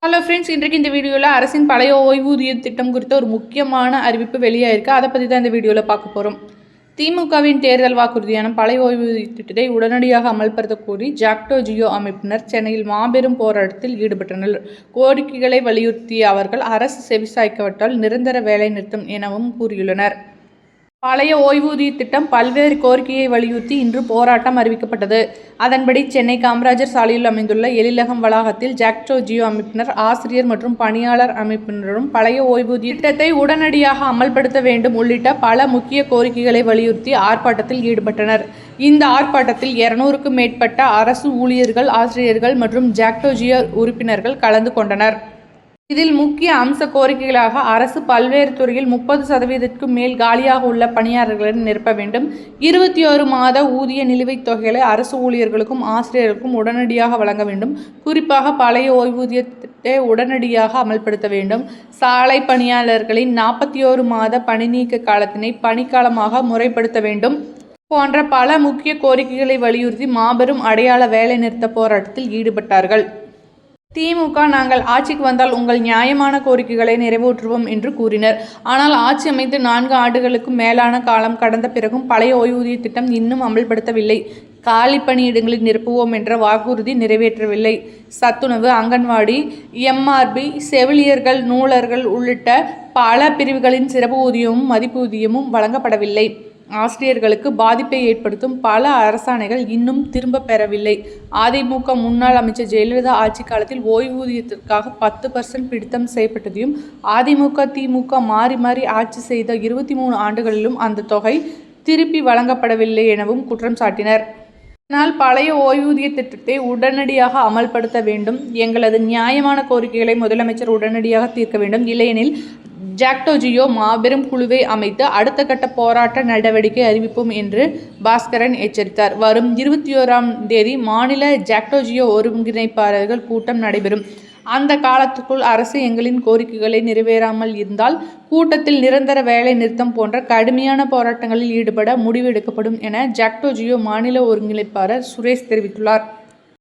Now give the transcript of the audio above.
Hello friends, இன்றைக்கு இந்த வீடியோவில் அரசின் பழைய ஓய்வூதிய திட்டம் குறித்த ஒரு முக்கியமான அறிவிப்பு வெளியாயிருக்கு. அதை பற்றி தான் இந்த வீடியோவில் பார்க்க போகிறோம். திமுகவின் தேர்தல் வாக்குறுதியான பழைய ஓய்வூதிய திட்டத்தை உடனடியாக அமல்படுத்த கோரி ஜாக்டோ ஜியோ அமைப்பினர் சென்னையில் மாபெரும் போராட்டத்தில் ஈடுபட்டனர். கோரிக்கைகளை வலியுறுத்திய அவர்கள் அரசு செவிசாய்க்காவிட்டால் நிரந்தர வேலை நிறுத்தம் எனவும் கூறியுள்ளனர். பழைய ஓய்வூதிய திட்டம் பல்வேறு கோரிக்கையை வலியுறுத்தி இன்று போராட்டம் அறிவிக்கப்பட்டது. அதன்படி சென்னை காமராஜர் சாலையில் அமைந்துள்ள எழிலகம் வளாகத்தில் ஜாக்டோ ஜியோ அமைப்பினர், ஆசிரியர் மற்றும் பணியாளர் அமைப்பினரும் பழைய ஓய்வூதிய திட்டத்தை உடனடியாக அமல்படுத்த வேண்டும் உள்ளிட்ட பல முக்கிய கோரிக்கைகளை வலியுறுத்தி ஆர்ப்பாட்டத்தில் ஈடுபட்டனர். இந்த ஆர்ப்பாட்டத்தில் 200க்கும் மேற்பட்ட அரசு ஊழியர்கள், ஆசிரியர்கள் மற்றும் ஜாக்டோ ஜியோ உறுப்பினர்கள் கலந்து கொண்டனர். இதில் முக்கிய அம்ச கோரிக்கைகளாக அரசு பல்வேறு துறையில் 30% மேல் காலியாக உள்ள பணியாளர்களை நிரப்ப வேண்டும், 21 மாத ஊதிய நிலுவைத் தொகைகளை அரசு ஊழியர்களுக்கும் ஆசிரியர்களுக்கும் உடனடியாக வழங்க வேண்டும், குறிப்பாக பழைய ஓய்வூதியத்தை உடனடியாக அமல்படுத்த வேண்டும், சாலை பணியாளர்களின் 41 மாத பணி நீக்க காலத்தினை பணிக்காலமாக முறைப்படுத்த வேண்டும் போன்ற பல முக்கிய கோரிக்கைகளை வலியுறுத்தி மாபெரும் அடையாள வேலைநிறுத்த போராட்டத்தில் ஈடுபட்டார்கள். திமுக, நாங்கள் ஆட்சிக்கு வந்தால் உங்கள் நியாயமான கோரிக்கைகளை நிறைவேற்றுவோம் என்று கூறினர். ஆனால் ஆட்சி அமைத்து 4 ஆண்டுகளுக்கும் மேலான காலம் கடந்த பிறகும் பழைய ஓய்வூதிய திட்டம் இன்னும் அமல்படுத்தவில்லை. காலி பணியிடங்களை நிரப்புவோம் என்ற வாக்குறுதி நிறைவேற்றவில்லை. சத்துணவு, அங்கன்வாடி, எம்ஆர்பி, செவிலியர்கள், நூலர்கள் உள்ளிட்ட பல பிரிவுகளின் சிறப்பு ஊதியமும் மதிப்பூதியமும் வழங்கப்படவில்லை. ஆசிரியர்களுக்கு பாதிப்பை ஏற்படுத்தும் பல அரசாணைகள் இன்னும் திரும்ப பெறவில்லை. அதிமுக முன்னாள் அமைச்சர் ஜெயலலிதா ஆட்சி காலத்தில் ஓய்வூதியத்திற்காக 10% பிடித்தம் செய்யப்பட்டதையும், அதிமுக, திமுக மாறி மாறி ஆட்சி செய்த 23 ஆண்டுகளிலும் அந்த தொகை திருப்பி வழங்கப்படவில்லை எனவும் குற்றம் சாட்டினர். இதனால் பழைய ஓய்வூதிய திட்டத்தை உடனடியாக அமல்படுத்த வேண்டும், எங்களது நியாயமான கோரிக்கைகளை முதலமைச்சர் உடனடியாக தீர்க்க வேண்டும், இல்லையெனில் ஜாக்டோ ஜியோ மாபெரும் குழுவை அமைத்து அடுத்த கட்ட போராட்ட நடவடிக்கை அறிவிப்போம் என்று பாஸ்கரன் எச்சரித்தார். வரும் 21ஆம் தேதி மாநில ஜாக்டோ ஜியோ ஒருங்கிணைப்பாளர்கள் கூட்டம் நடைபெறும். அந்த காலத்துக்குள் அரசு எங்களின் கோரிக்கைகளை நிறைவேறாமல் இருந்தால் கூட்டத்தில் நிரந்தர வேலை நிறுத்தம் போன்ற கடுமையான போராட்டங்களில் ஈடுபட முடிவெடுக்கப்படும் என ஜாக்டோ ஜியோ மாநில ஒருங்கிணைப்பாளர் சுரேஷ் தெரிவித்துள்ளார்.